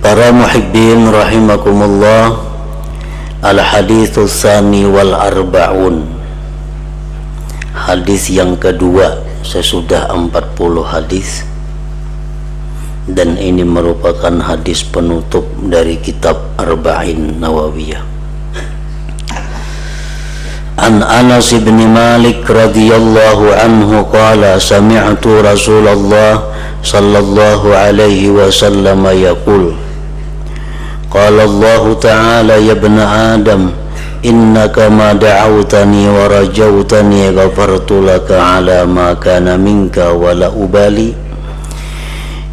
Para muhibbin rahimakumullah, al-haditsus tsani wal arba'un, hadis yang kedua sesudah 40 hadis, dan ini merupakan hadis penutup dari kitab Arba'in Nawawiyah. An Anas bin Malik radhiyallahu anhu qala sami'tu Rasulullah sallallahu alaihi wasallam yaqul qala Allah ta'ala ya ibna Adam innaka ma da'awtani wa rajawtani ghafartu laka ala ma kana minka wa la ubali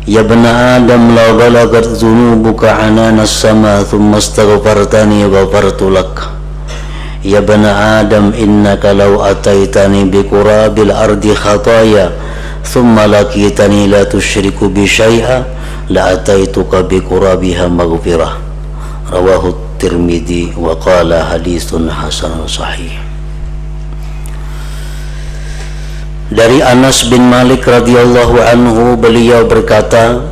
ya ibna Adam law balagat dhunubuka anana as-sama thumma astaghfartani ghafartu laka ya bana Adam innaka law ataitani bi qurabil ardi khataya thumma laqitani la tusyriku bi syai'a la ataituka bi qurabiha maghfirah. Rawahu Tirmidzi wa qala haditsun hasanun sahih. Dari Anas bin Malik radhiyallahu anhu, beliau berkata,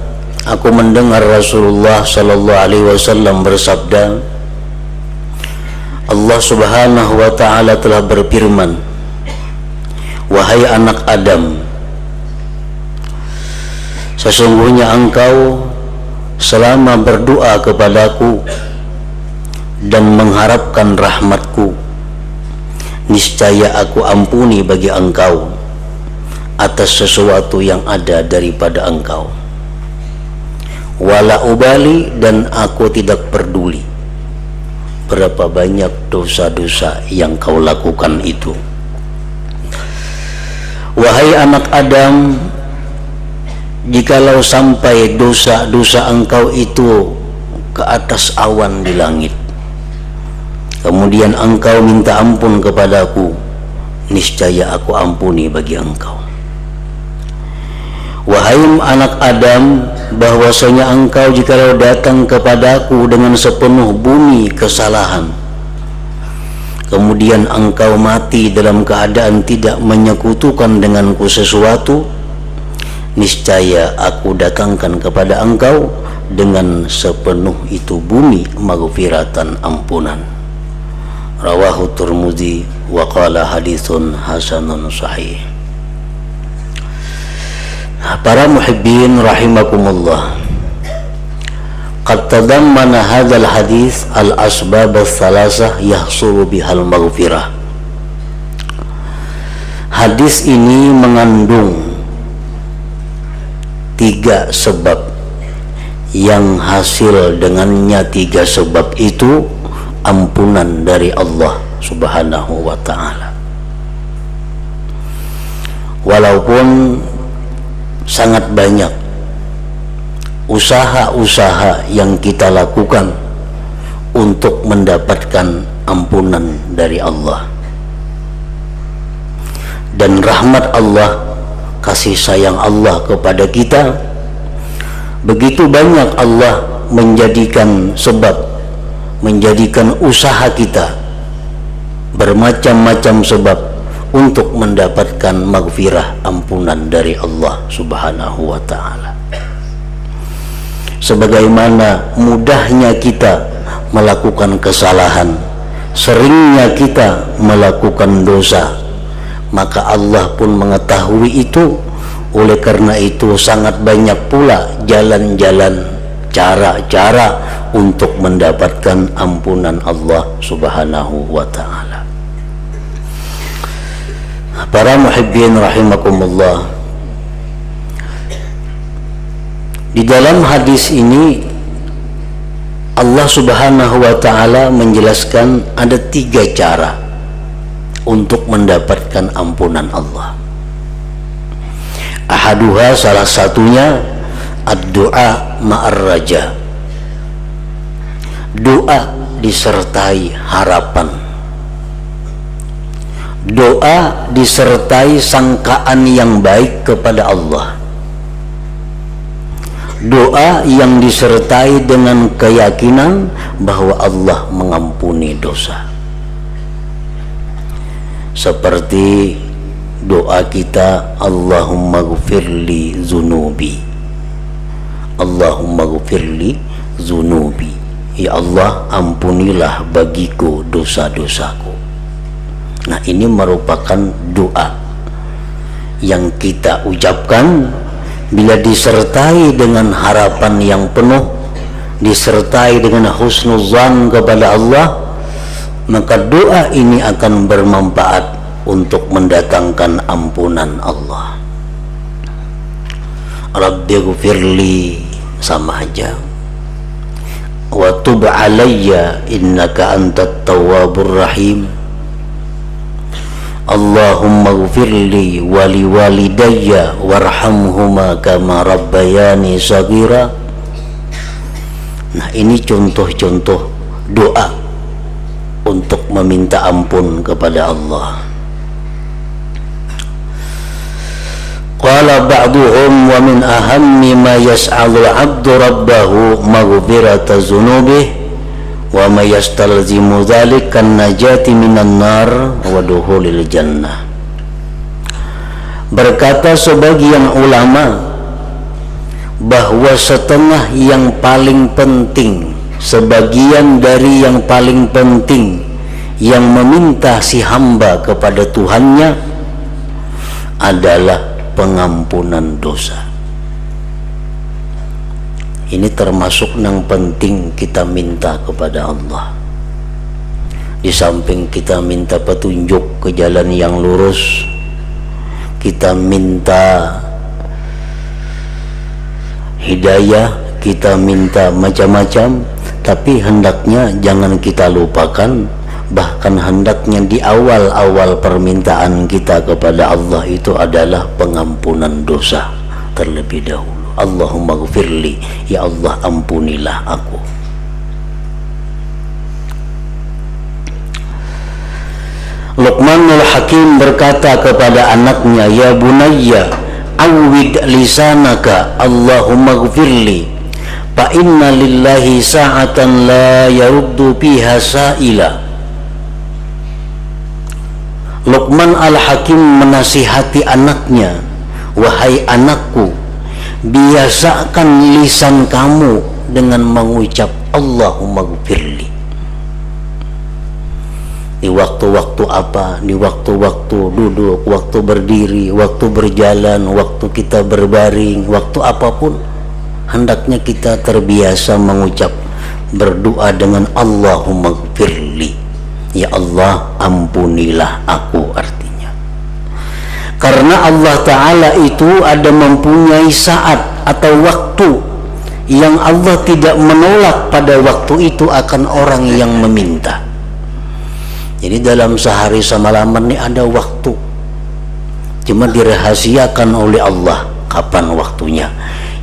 aku mendengar Rasulullah sallallahu alaihi wasallam bersabda, Allah subhanahu wa ta'ala telah berfirman, wahai anak Adam, sesungguhnya engkau selama berdoa kepadaku dan mengharapkan rahmatku, niscaya aku ampuni bagi engkau atas sesuatu yang ada daripada engkau. Wala ubali, dan aku tidak peduli berapa banyak dosa-dosa yang kau lakukan itu. Wahai anak Adam, jikalau sampai dosa-dosa engkau itu ke atas awan di langit, kemudian engkau minta ampun kepadaku, niscaya aku ampuni bagi engkau. Wahai anak Adam, bahwasanya engkau jikalau datang kepadaku dengan sepenuh bumi kesalahan, kemudian engkau mati dalam keadaan tidak menyekutukan denganku sesuatu, niscaya aku datangkan kepada engkau dengan sepenuh itu bumi maghfiratan, ampunan. Rawahu Tirmidzi wa qala haditsun hasanun sahih. Para muhibbin rahimakumullah, qad tadammana hadzal hadis al-asbab ats-tsalasah yahsulu bihal maghfirah. Hadis ini mengandung 3 sebab yang hasil dengannya 3 sebab itu ampunan dari Allah subhanahu wa ta'ala. Walaupun sangat banyak usaha-usaha yang kita lakukan untuk mendapatkan ampunan dari Allah dan rahmat Allah, kasih sayang Allah kepada kita, begitu banyak Allah menjadikan sebab, menjadikan usaha kita bermacam-macam sebab untuk mendapatkan maghfirah, ampunan dari Allah subhanahu wa ta'ala. Sebagaimana mudahnya kita melakukan kesalahan, seringnya kita melakukan dosa, maka Allah pun mengetahui itu. Oleh karena itu sangat banyak pula jalan-jalan, cara-cara untuk mendapatkan ampunan Allah subhanahu wa ta'ala. Para muhibbin rahimakumullah, di dalam hadis ini Allah subhanahu wa ta'ala menjelaskan ada 3 cara untuk mendapatkan ampunan Allah. Ahaduha, salah satunya, ad-du'a ma'ar raja, doa disertai harapan, doa disertai sangkaan yang baik kepada Allah, doa yang disertai dengan keyakinan bahwa Allah mengampuni dosa. Seperti doa kita, Allahumma ghfirli zunubi, Allahumma ghfirli zunubi, ya Allah ampunilah bagiku dosa-dosaku. Nah, ini merupakan doa yang kita ucapkan bila disertai dengan harapan yang penuh, disertai dengan husnuzan kepada Allah, maka doa ini akan bermanfaat untuk mendatangkan ampunan Allah. Rabbighfirli sama aja, wa tub alayya innaka antat tawwabur rahim. Allahumma ghfirli wa liwalidayya warhamhuma kama rabbayani shaghira. Nah, ini contoh-contoh doa untuk meminta ampun kepada Allah. Qala ba'duhum wa min ahammi ma yas'alu 'abdu rabbahu maghfirata dzunubihi wa ma yastalzimu dzalika an-najati minan nar wa dukhulil jannah. Berkata sebagian ulama bahwa setengah yang paling penting, sebagian dari yang paling penting yang meminta si hamba kepada Tuhannya adalah pengampunan dosa. Ini termasuk yang penting kita minta kepada Allah. Di samping kita minta petunjuk ke jalan yang lurus, kita minta hidayah, kita minta macam-macam, tapi hendaknya jangan kita lupakan, bahkan hendaknya di awal-awal permintaan kita kepada Allah itu adalah pengampunan dosa terlebih dahulu. Allahumma ghfirli, ya Allah ampunilah aku. Luqmanul Hakim berkata kepada anaknya, ya bunayya awwid lisanaka Allahumma ghfirli fa inna lillahi sa'atan la yaruddu fiha sa'ila. Luqman Al-Hakim menasihati anaknya, wahai anakku, biasakan lisan kamu dengan mengucap Allahumma ghfirli. Di waktu-waktu apa? Di waktu-waktu duduk, waktu berdiri, waktu berjalan, waktu kita berbaring, waktu apapun, hendaknya kita terbiasa mengucap, berdoa dengan Allahumma ghfirli, ya Allah ampunilah aku. Artinya karena Allah Ta'ala itu ada mempunyai saat atau waktu yang Allah tidak menolak pada waktu itu akan orang yang meminta. Jadi dalam sehari semalaman ini ada waktu, cuma dirahasiakan oleh Allah kapan waktunya,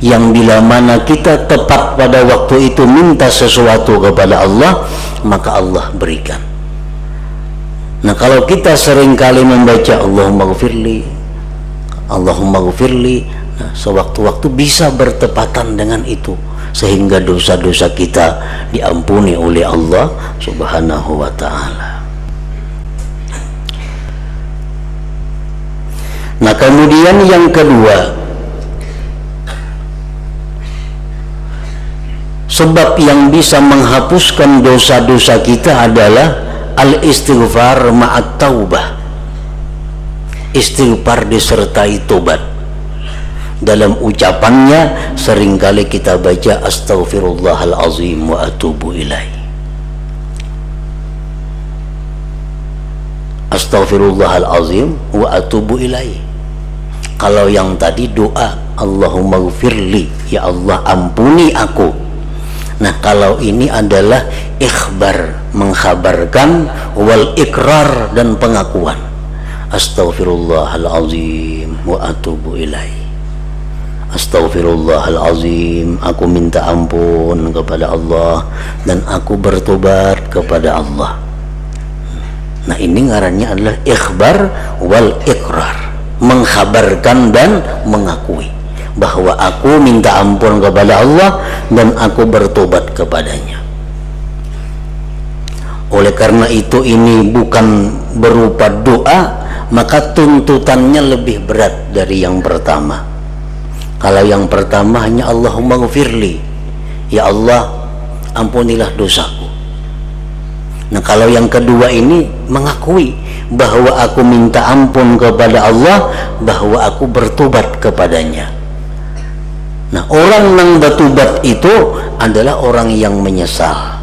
yang bila mana kita tepat pada waktu itu minta sesuatu kepada Allah, maka Allah berikan. Nah, kalau kita seringkali membaca Allahumma ghfirli, Allahumma ghfirli, nah, sewaktu-waktu bisa bertepatan dengan itu, sehingga dosa-dosa kita diampuni oleh Allah Subhanahu wa ta'ala. Nah, kemudian yang kedua, sebab yang bisa menghapuskan dosa-dosa kita adalah al-istighfar ma'at taubah. Istighfar disertai tobat. Dalam ucapannya seringkali kita baca astaghfirullahalazim wa atubu ilaih. Astaghfirullahalazim wa atubu ilaih. Kalau yang tadi doa Allahumma ghfirli, ya Allah ampuni aku. Nah, kalau ini adalah ikhbar, mengkhabarkan, wal ikrar, dan pengakuan. Astaghfirullahalazim wa atubu ilaih. Astaghfirullahalazim, aku minta ampun kepada Allah dan aku bertobat kepada Allah. Nah, ini ngarannya adalah ikhbar wal ikrar, mengkhabarkan dan mengakui bahwa aku minta ampun kepada Allah dan aku bertobat kepadanya. Oleh karena itu ini bukan berupa doa, maka tuntutannya lebih berat dari yang pertama. Kalau yang pertama hanya Allahumma ghfirli, ya Allah ampunilah dosaku. Nah, kalau yang kedua ini mengakui bahwa aku minta ampun kepada Allah, bahwa aku bertobat kepadanya. Nah, orang yang bertobat itu adalah orang yang menyesal,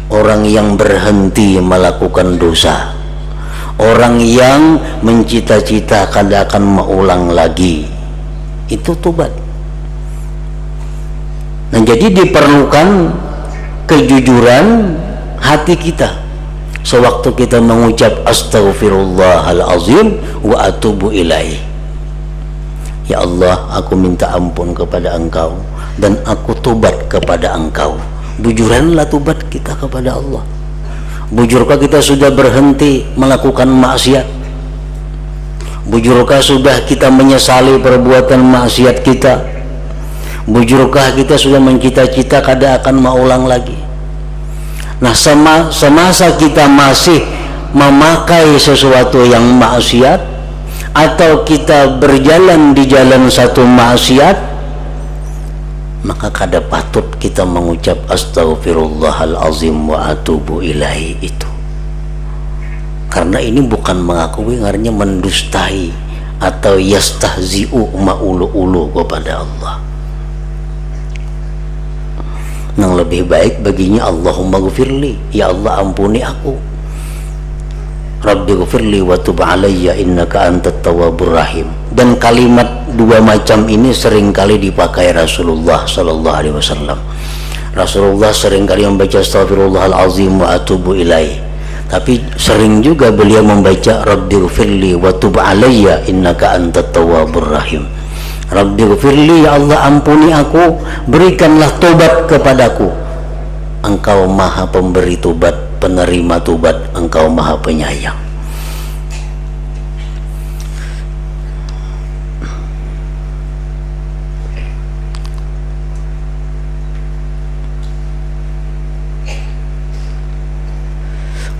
orang yang berhenti melakukan dosa, orang yang mencita-cita kada akan mengulang lagi. Itu tobat. Nah, jadi diperlukan kejujuran hati kita sewaktu kita mengucap astaghfirullahalazim wa atubu ilaih. Ya Allah, aku minta ampun kepada Engkau dan aku tobat kepada Engkau. Bujuranlah tobat kita kepada Allah. Bujurkah kita sudah berhenti melakukan maksiat? Bujurkah sudah kita menyesali perbuatan maksiat kita? Bujurkah kita sudah mencita-cita kada akan mengulang lagi? Nah, semasa kita masih memakai sesuatu yang maksiat, atau kita berjalan di jalan satu maksiat, maka kada patut kita mengucap astaghfirullahalazim wa atubu ilaihi itu. Karena ini bukan mengakui, artinya mendustai atau yastahzi'u ma'ulu-ulu kepada Allah. Yang lebih baik baginya Allahumma ghfirli, ya Allah ampuni aku. Rabbi ghfirli wa tub alayya innaka antat tawwabur rahim. Dan kalimat dua macam ini seringkali dipakai Rasulullah sallallahu alaihi wasallam. Rasulullah seringkali membaca astaghfirullahalazim wa atubu ilaih, tapi sering juga beliau membaca Rabbi ghfirli wa tub alayya innaka antat tawwabur rahim. Rabbi ghfirli, ya Allah ampuni aku, berikanlah tobat kepadaku. Engkau maha pemberi tobat, penerima tobat, Engkau maha penyayang.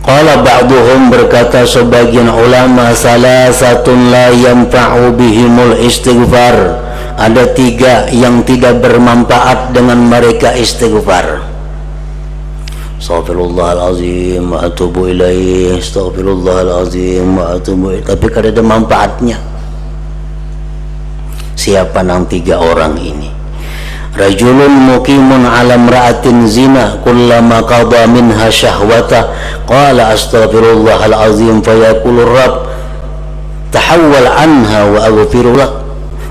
Qala ba'duhum, berkata sebagian ulama, salasatun la yanfa'u bihimul istighfar. Ada tiga yang tidak bermanfaat dengan mereka istighfar. Astaghfirullahalazim wa atubu ilaih, astaghfirullahalazim wa atubu ilaih, tapi kada ada manfaatnya. Siapa nang tiga orang ini? Rajulun muqimun ala imra'atin zina kullama qada minha syahwata qala astaghfirullahalazim fayaqulu rabb tahawwal anha wa aghfiru lak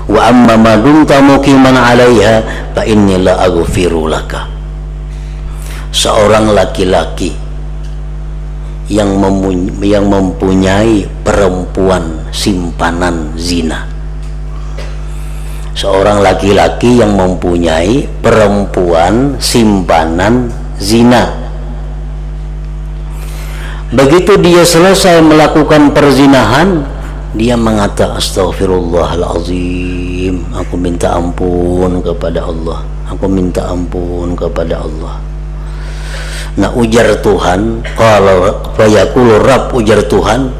wa amma ma dumta muqiman 'alaiha fa inni la aghfiru laka. Seorang laki-laki yang mempunyai perempuan simpanan zina. Seorang laki-laki yang mempunyai perempuan simpanan zina. Begitu dia selesai melakukan perzinahan, dia mengatakan astaghfirullahalazim, aku minta ampun kepada Allah, aku minta ampun kepada Allah. Nah, ujar Tuhan, kalau fayaqulu rabb, ujar Tuhan,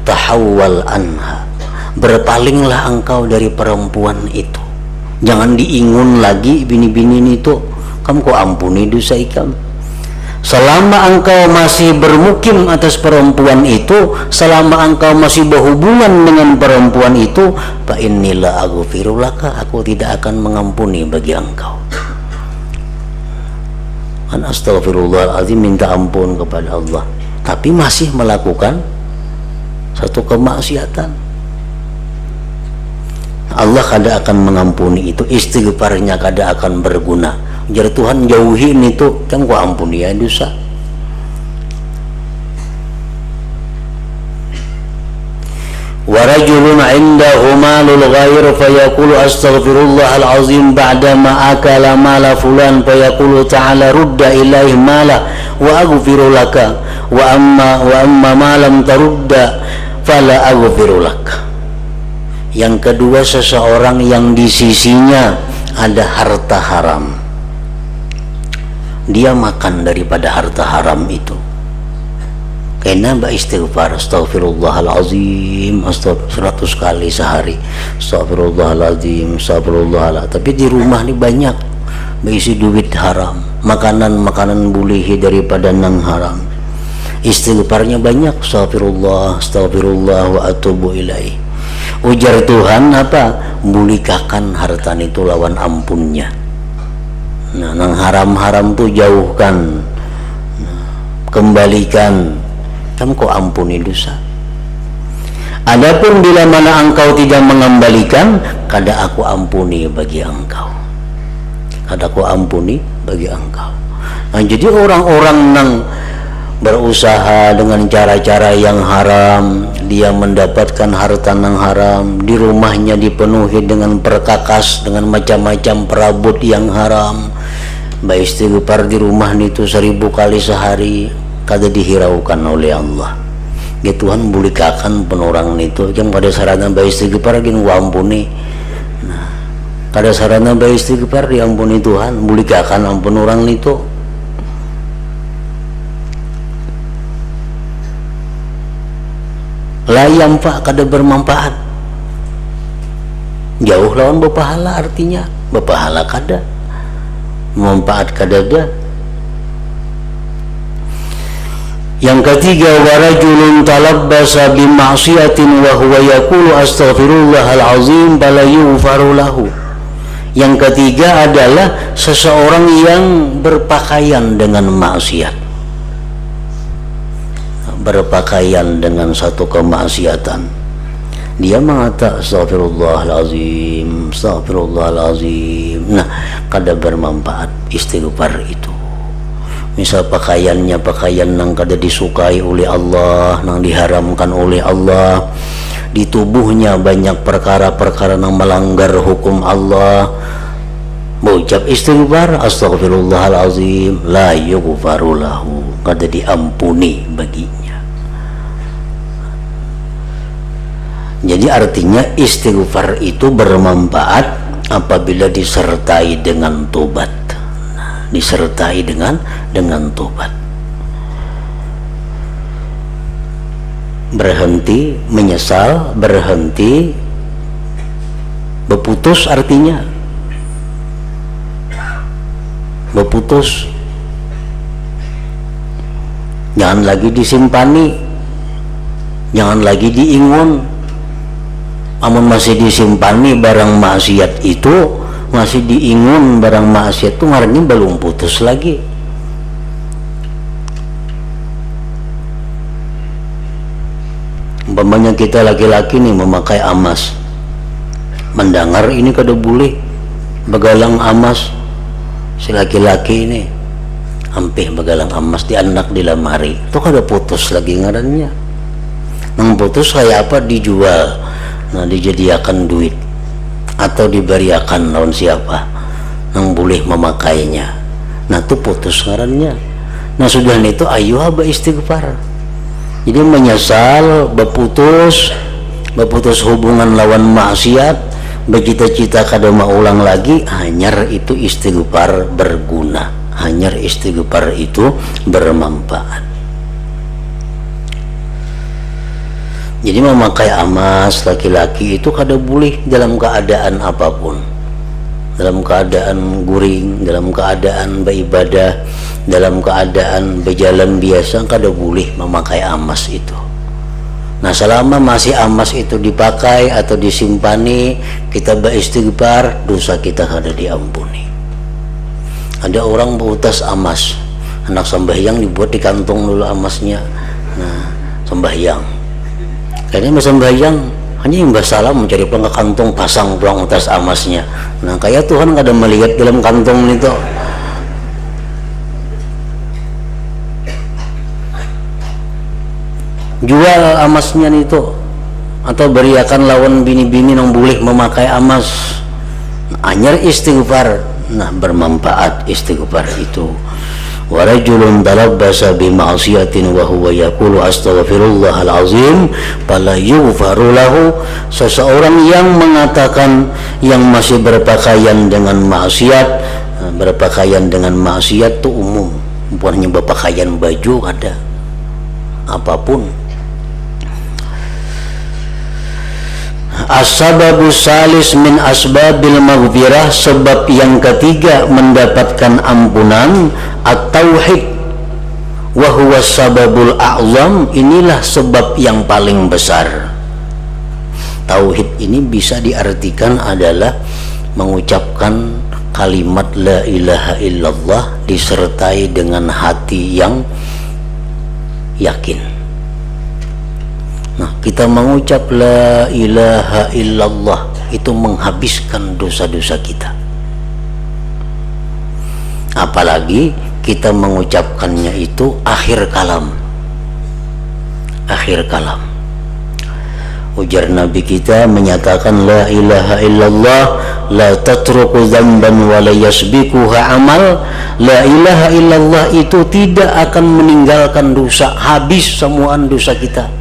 tahawwal anha, berpalinglah engkau dari perempuan itu, jangan diingun lagi bini-bini itu, kamu kok ampuni dosa ikam. Selama engkau masih bermukim atas perempuan itu, selama engkau masih berhubungan dengan perempuan itu, fa innila aghfiru laka, aku tidak akan mengampuni bagi engkau. Kan astaghfirullahaladzim, minta ampun kepada Allah, tapi masih melakukan satu kemaksiatan, Allah kada akan mengampuni itu, istighfarnya kada akan berguna. Ujar Tuhan, jauhin itu, kan gua ampuni ya dosa. Wa rajulun 'indahu malul ghair fayaqulu astaghfirullahalazim ba'dama akala mala fulan fayaqulu ta'ala rudda ilaihi mala wa aghfiru laka wa amma ma lam tarudda fala aghfiru laka. Yang kedua, seseorang yang di sisinya ada harta haram, dia makan daripada harta haram itu, kena istighfar astaghfirullahalazim 100 kali sehari, astaghfirullahalazim, astaghfirullahalazim. Tapi di rumah ini banyak berisi duit haram, makanan bulihi daripada nang haram. Istighfarnya banyak, astagfirullah, astagfirullah wa atubu ilaih. Ujar Tuhan apa? Bulikakan harta itu lawan ampunnya. Nah, nang haram-haram tuh jauhkan, kembalikan, kamu kok ampuni dosa. Adapun bila mana engkau tidak mengembalikan, kada aku ampuni bagi engkau. Kada aku ampuni bagi engkau. Nah, jadi orang-orang nang berusaha dengan cara-cara yang haram, dia mendapatkan harta nang haram, di rumahnya dipenuhi dengan perkakas, dengan macam-macam perabot yang haram. Baik istighfar di rumah itu 1000 kali sehari, kada dihiraukan oleh Allah. Ya Tuhan bulikakan penorang itu, yang pada sarana baik istighfar gin ampuni. Nah, kada sarana baik istighfar diampuni Tuhan, bulikakan ampun orang itu. Layam pak kada bermanfaat, jauh lawan berpahala, artinya berpahala kada, manfaat kada ada. Yang ketiga, warajulun talabbasa bima'siyatin wa huwa yaqulu astaghfirullahal azim bala yughfaru lahu. Yang ketiga adalah seseorang yang berpakaian dengan maksiat, berpakaian dengan satu kemaksiatan, dia mengatakan astagfirullahalazim, astagfirullahalazim. Nah, kada bermanfaat istighfar itu. Misal pakaiannya pakaian yang kada disukai oleh Allah, yang diharamkan oleh Allah, di tubuhnya banyak perkara-perkara yang melanggar hukum Allah, mengucap istighfar astagfirullahalazim, la yughfaru lahu, kada diampuni baginya. Jadi artinya istighfar itu bermanfaat apabila disertai dengan tobat. Nah, disertai dengan tobat. Berhenti menyesal, berhenti berputus, artinya berputus. Jangan lagi disimpani, jangan lagi diingun. Amun masih disimpani barang maksiat itu, masih diingun barang maksiat itu, ngarannya belum putus lagi. Umpamanya kita laki-laki nih memakai amas, mendengar ini kada boleh begalang amas. Si laki-laki ini hampir begalang amas di anak di lemari, itu kada putus lagi ngarannya. Nang putus kayak apa? Dijual, nah dijadiakan duit atau diberiakan lawan siapa nang boleh memakainya, nah itu putus ngarannya. Nah sudah itu ayo haba istighfar. Jadi menyesal, berputus hubungan lawan maksiat, bercita-cita kada mau ulang lagi, hanyar itu istighfar berguna, hanyar istighfar itu bermanfaat. Jadi memakai amas laki-laki itu kada boleh dalam keadaan apapun, dalam keadaan guring, dalam keadaan beribadah, dalam keadaan berjalan biasa, kada boleh memakai amas itu. Nah selama masih amas itu dipakai atau disimpani, kita beristighfar, dosa kita kada diampuni. Ada orang berutas amas, anak sembahyang dibuat di kantong dulu amasnya. Nah sembahyang, kayaknya sembahyang hanya yang salam mencari pulang ke kantong, pasang pulang atas amasnya. Nah kayak Tuhan kada melihat dalam kantong itu. Jual amasnya itu, atau beriakan lawan bini-bini yang boleh memakai amas. Anyar istighfar, nah bermanfaat istighfar itu. Wa rajulun talabbasa bi ma'siyatin wa huwa yaqulu astaghfirullahal azim fala yughfaru lahu. Seseorang yang mengatakan, yang masih berpakaian dengan maksiat, berpakaian dengan maksiat itu umum, bukan hanya berpakaian baju, ada apapun. As-sababus salis min asbabil maghfirah, sebab yang ketiga mendapatkan ampunan, at-tauhid wa huwa sababul a'zam, inilah sebab yang paling besar. Tauhid ini bisa diartikan adalah mengucapkan kalimat la ilaha illallah disertai dengan hati yang yakin. Nah, kita mengucap la ilaha illallah itu menghabiskan dosa-dosa kita. Apalagi kita mengucapkannya itu akhir kalam. Akhir kalam. Ujar Nabi kita menyatakan la ilaha illallah la tatruku dzamban wa la yasbiquha amal. La ilaha illallah itu tidak akan meninggalkan dosa, habis semuaan dosa kita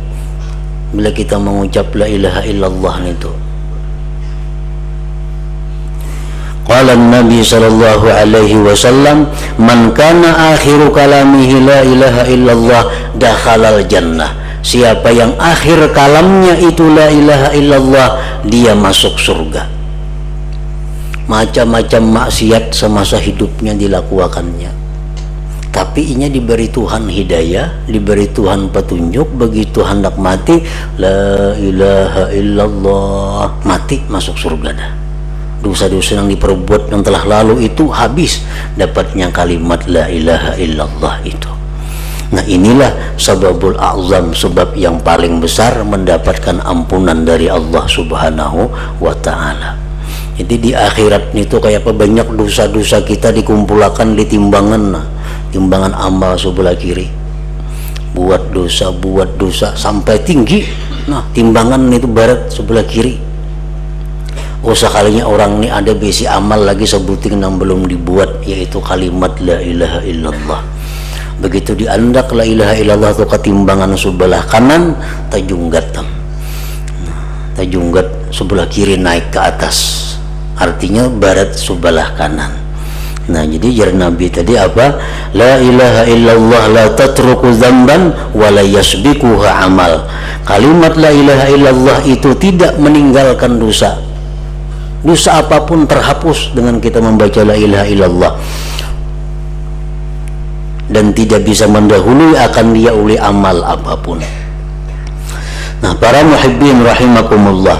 bila kita mengucap la ilaha illallah itu. Qala Nabi sallallahu alaihi wasallam, man kana akhiru kalamihi la ilaha illallah dakhalal jannah. Siapa yang akhir kalamnya itu la ilaha illallah, dia masuk surga. Macam-macam maksiat semasa hidupnya dilakukannya, tapi inya diberi Tuhan hidayah, diberi Tuhan petunjuk, begitu hendak mati la ilaha illallah, mati masuk surga dah. Dosa-dosa yang diperbuat yang telah lalu itu habis, dapatnya kalimat la ilaha illallah itu. Nah, inilah sababul a'zam, sebab yang paling besar mendapatkan ampunan dari Allah Subhanahu wa ta'ala. Jadi di akhirat itu kayak apa, banyak dosa-dosa kita dikumpulkan di timbangan, timbangan amal sebelah kiri. Buat dosa sampai tinggi. Nah, timbangan itu barat sebelah kiri. Oh, sekalinya orang ini ada besi amal lagi sebuting yang belum dibuat, yaitu kalimat la ilaha illallah. Begitu diandak la ilaha illallah itu ketimbangan sebelah kanan, tajunggat sebelah kiri naik ke atas, artinya barat sebelah kanan. Nah, jadi jar Nabi tadi apa? La ilaha illallah la tatruku dzamban wa la yasbiquha amal. Kalimat la ilaha illallah itu tidak meninggalkan dosa. Dosa apapun terhapus dengan kita membaca la ilaha illallah, dan tidak bisa mendahului akan dia oleh amal apapun. Nah, para muhibbin rahimakumullah,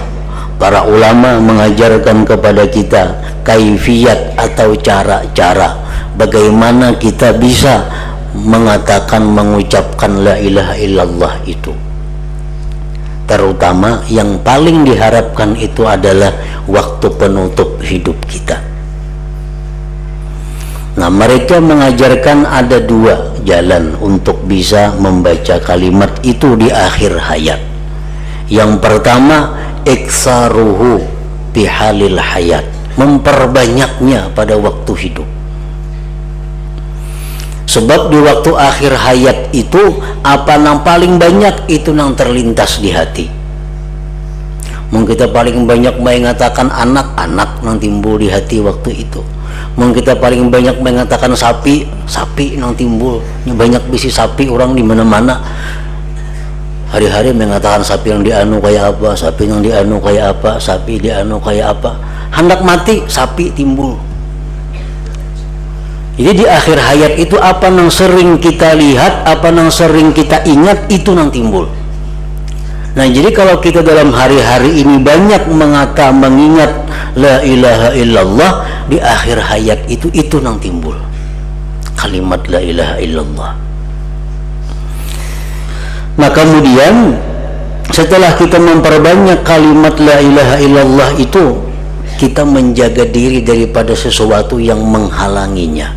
para ulama mengajarkan kepada kita kaifiyat atau cara-cara bagaimana kita bisa mengatakan, mengucapkan la ilaha illallah itu. Terutama yang paling diharapkan itu adalah waktu penutup hidup kita. Nah, mereka mengajarkan ada dua jalan untuk bisa membaca kalimat itu di akhir hayat. Yang pertama, iksaruhu bihalil hayat, memperbanyaknya pada waktu hidup. Sebab di waktu akhir hayat itu apa yang paling banyak itu yang terlintas di hati. Mungkin kita paling banyak mengatakan anak-anak yang timbul di hati waktu itu. Mungkin kita paling banyak mengatakan sapi yang timbul. Banyak bisi sapi orang di mana-mana. Hari-hari mengatakan sapi yang dianu kayak apa, sapi yang dianu kayak apa, sapi dianu kayak apa. Hendak mati sapi timbul. Jadi di akhir hayat itu apa yang sering kita lihat, apa yang sering kita ingat, itu yang timbul. Nah, jadi kalau kita dalam hari-hari ini banyak mengingat la ilaha illallah, di akhir hayat itu yang timbul kalimat la ilaha illallah. Nah, kemudian setelah kita memperbanyak kalimat la ilaha illallah itu, kita menjaga diri daripada sesuatu yang menghalanginya.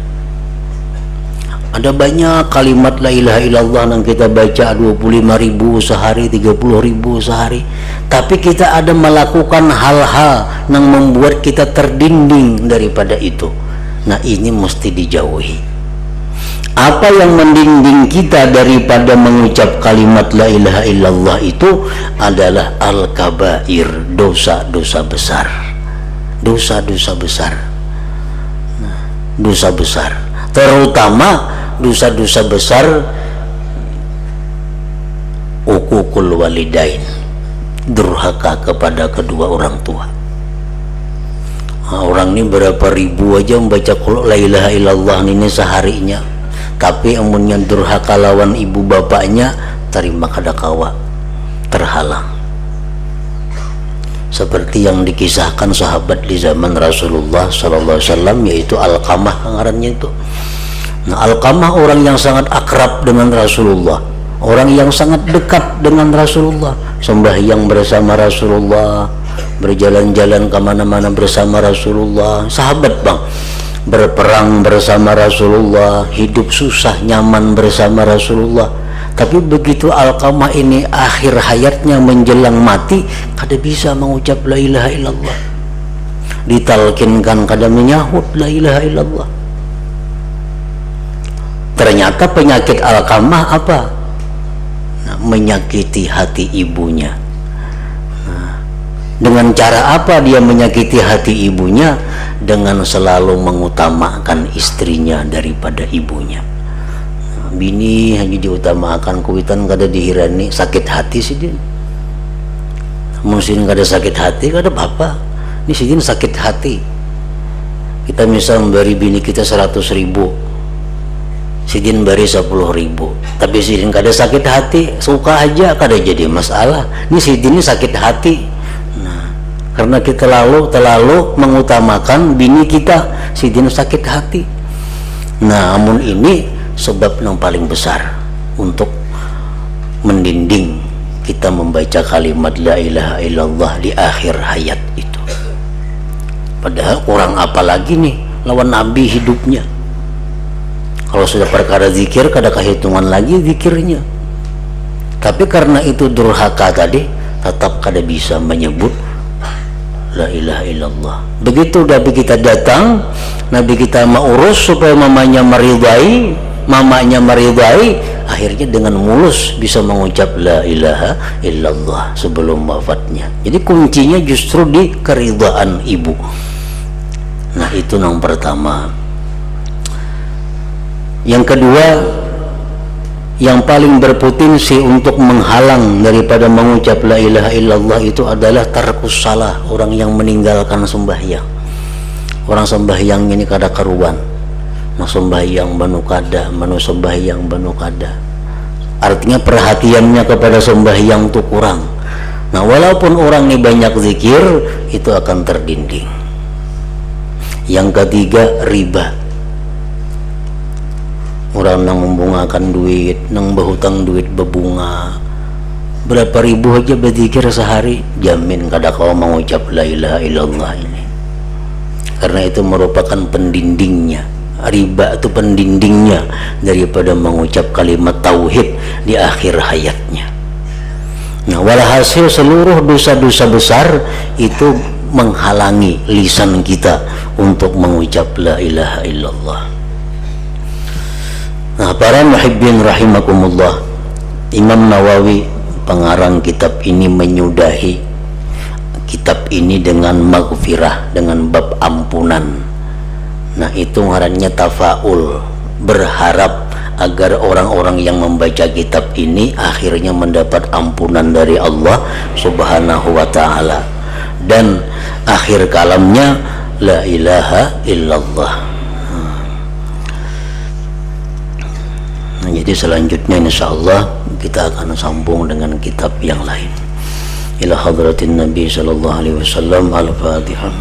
Ada banyak kalimat la ilaha illallah yang kita baca 25.000 sehari, 30.000 sehari, tapi kita ada melakukan hal-hal yang membuat kita terdinding daripada itu. Nah, ini mesti dijauhi. Apa yang mendinding kita daripada mengucap kalimat la ilaha illallah itu adalah al-kabair, dosa-dosa besar. Dosa-dosa besar. Nah, dosa besar, terutama dosa-dosa besar uququl walidain, durhaka kepada kedua orang tua. Nah, orang ini berapa ribu aja membaca qul la ilaha illallah ini seharinya, tapi amunnya durhaka lawan ibu bapaknya terima kadakawa, terhalang. Seperti yang dikisahkan sahabat di zaman Rasulullah SAW, yaitu Alqamah ngarannya itu. Nah, Alqamah orang yang sangat akrab dengan Rasulullah, orang yang sangat dekat dengan Rasulullah, sembahyang bersama Rasulullah, berjalan-jalan kemana-mana bersama Rasulullah, sahabat bang, berperang bersama Rasulullah, hidup susah nyaman bersama Rasulullah. Tapi begitu Alqamah ini akhir hayatnya menjelang mati, kada bisa mengucap la ilaha illallah, ditalkinkan kada menyahut la ilaha illallah. Ternyata penyakit Alqamah apa? Nah, menyakiti hati ibunya. Nah, dengan cara apa dia menyakiti hati ibunya? Dengan selalu mengutamakan istrinya daripada ibunya. Bini hanya diutamakan, kuitan kada dihirani, sakit hati sih dia. Mungkin kada sakit hati kada apa-apa, ini sih sakit hati. Kita misal memberi bini kita 100.000, sidin beri 10.000, tapi sidin kada sakit hati, suka aja kada jadi masalah. Ini sidin sakit hati. Nah, karena kita terlalu mengutamakan bini kita, sidin sakit hati. Nah, amun ini sebab yang paling besar untuk mendinding kita membaca kalimat la ilaha illallah di akhir hayat itu. Padahal kurang apa lagi nih lawan Nabi hidupnya. Kalau sudah perkara zikir kada kehitungan lagi zikirnya. Tapi karena itu durhaka tadi, tetap kada bisa menyebut la ilaha illallah. Begitu Nabi kita datang, Nabi kita mau urus supaya mamanya meridai, akhirnya dengan mulus bisa mengucap la ilaha illallah sebelum wafatnya. Jadi kuncinya justru di keridhaan ibu. Nah, itu yang pertama. Yang kedua, yang paling berpotensi untuk menghalang daripada mengucap la ilaha illallah itu adalah tarkus salah, orang yang meninggalkan sembahyang. Orang sembahyang ini kada karuan, sembahyang banu kada, sembahyang banu kada. Artinya perhatiannya kepada sembahyang itu kurang. Nah, walaupun orang ini banyak zikir, itu akan terdinding. Yang ketiga, riba. Orang yang membungakan duit, yang berhutang duit berbunga, berapa ribu aja berzikir sehari, jamin kada kau mengucap la ilaha illallah ini. Karena itu merupakan pendindingnya. Riba itu pendindingnya daripada mengucap kalimat tauhid di akhir hayatnya. Nah, walhasil seluruh dosa-dosa besar itu menghalangi lisan kita untuk mengucap la ilaha illallah. Nah, para muhibbin rahimakumullah, Imam Nawawi pengarang kitab ini menyudahi kitab ini dengan maghfirah, dengan bab ampunan. Nah, itu ngarannya tafaul, berharap agar orang-orang yang membaca kitab ini akhirnya mendapat ampunan dari Allah Subhanahu wa ta'ala, dan akhir kalamnya la ilaha illallah. Nah, jadi selanjutnya insyaallah kita akan sambung dengan kitab yang lain. Ila hadratin Nabi sallallahu alaihi wasallam. Al-Fatihah.